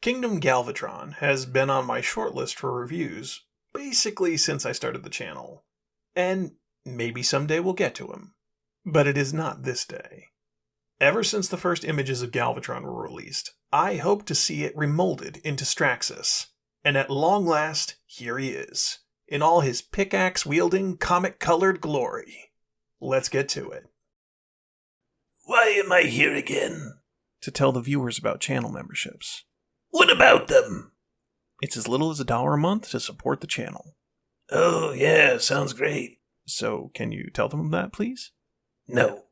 Kingdom Galvatron has been on my shortlist for reviews basically since I started the channel, and maybe someday we'll get to him, but it is not this day. Ever since the first images of Galvatron were released, I hoped to see it remolded into Straxus, and at long last, here he is, in all his pickaxe-wielding, comic-colored glory. Let's get to it. Why am I here again? To tell the viewers about channel memberships. What about them? It's as little as $1 a month to support the channel. Oh, yeah, sounds great. So, can you tell them that, please? No.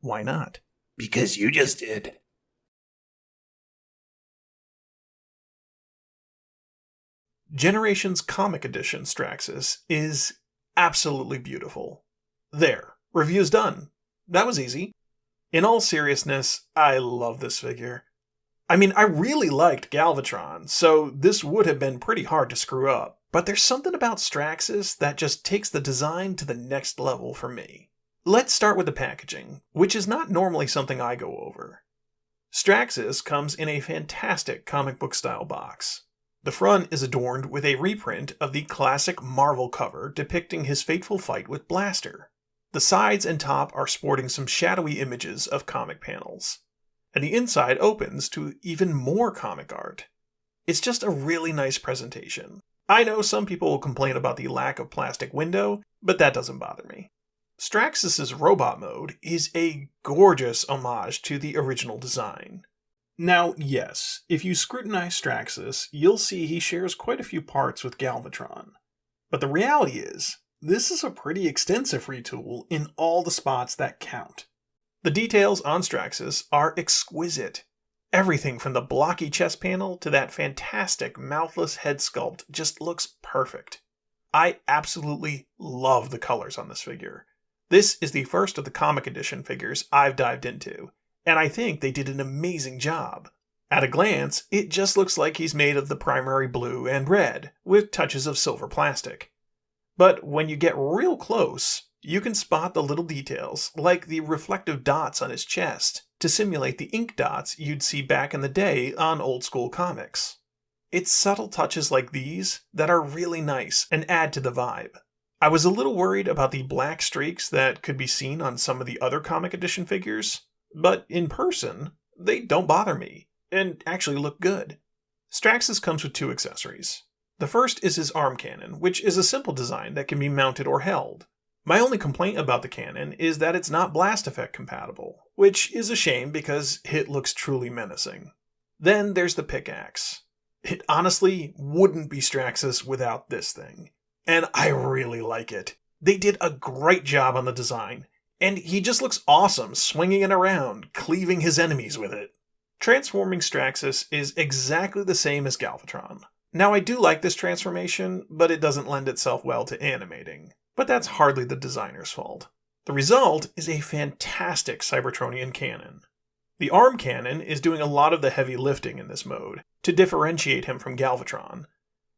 Why not? Because you just did. Generations Comic Edition Straxus is absolutely beautiful. There, review's done. That was easy. In all seriousness, I love this figure. I mean, I really liked Galvatron, so this would have been pretty hard to screw up. But there's something about Straxus that just takes the design to the next level for me. Let's start with the packaging, which is not normally something I go over. Straxus comes in a fantastic comic book style box. The front is adorned with a reprint of the classic Marvel cover depicting his fateful fight with Blaster. The sides and top are sporting some shadowy images of comic panels, and the inside opens to even more comic art. It's just a really nice presentation. I know some people will complain about the lack of plastic window, but that doesn't bother me. Straxus' robot mode is a gorgeous homage to the original design. Now, yes, if you scrutinize Straxus, you'll see he shares quite a few parts with Galvatron. But the reality is, this is a pretty extensive retool in all the spots that count. The details on Straxus are exquisite. Everything from the blocky chest panel to that fantastic mouthless head sculpt just looks perfect. I absolutely love the colors on this figure. This is the first of the comic edition figures I've dived into, and I think they did an amazing job. At a glance, it just looks like he's made of the primary blue and red, with touches of silver plastic. But when you get real close, you can spot the little details, like the reflective dots on his chest, to simulate the ink dots you'd see back in the day on old school comics. It's subtle touches like these that are really nice and add to the vibe. I was a little worried about the black streaks that could be seen on some of the other comic edition figures, but in person, they don't bother me, and actually look good. Straxus comes with 2 accessories. The first is his arm cannon, which is a simple design that can be mounted or held. My only complaint about the cannon is that it's not blast effect compatible, which is a shame because it looks truly menacing. Then there's the pickaxe. It honestly wouldn't be Straxus without this thing, and I really like it. They did a great job on the design, and he just looks awesome swinging it around, cleaving his enemies with it. Transforming Straxus is exactly the same as Galvatron. Now I do like this transformation, but it doesn't lend itself well to animating. But that's hardly the designer's fault. The result is a fantastic Cybertronian cannon. The arm cannon is doing a lot of the heavy lifting in this mode, to differentiate him from Galvatron.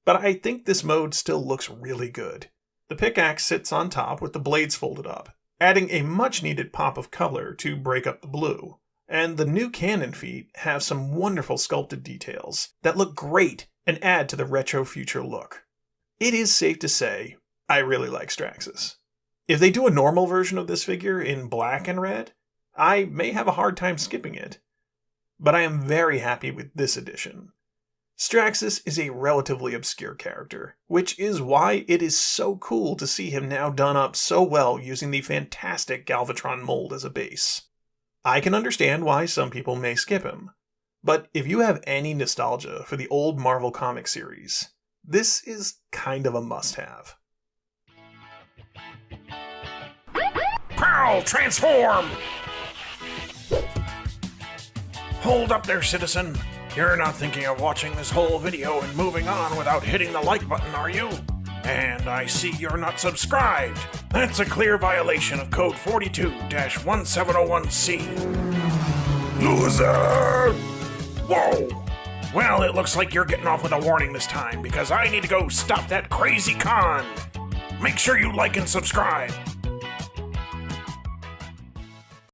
But I think this mode still looks really good. The pickaxe sits on top with the blades folded up, adding a much needed pop of color to break up the blue. And the new cannon feet have some wonderful sculpted details that look great and add to the retro future look. It is safe to say, I really like Straxus. If they do a normal version of this figure in black and red, I may have a hard time skipping it. But I am very happy with this edition. Straxus is a relatively obscure character, which is why it is so cool to see him now done up so well using the fantastic Galvatron mold as a base. I can understand why some people may skip him, but if you have any nostalgia for the old Marvel comic series, this is kind of a must-have. Pow! Transform! Hold up there, citizen. You're not thinking of watching this whole video and moving on without hitting the like button, are you? And I see you're not subscribed. That's a clear violation of code 42-1701C. Loser! Whoa! Well, it looks like you're getting off with a warning this time, because I need to go stop that crazy con. Make sure you like and subscribe.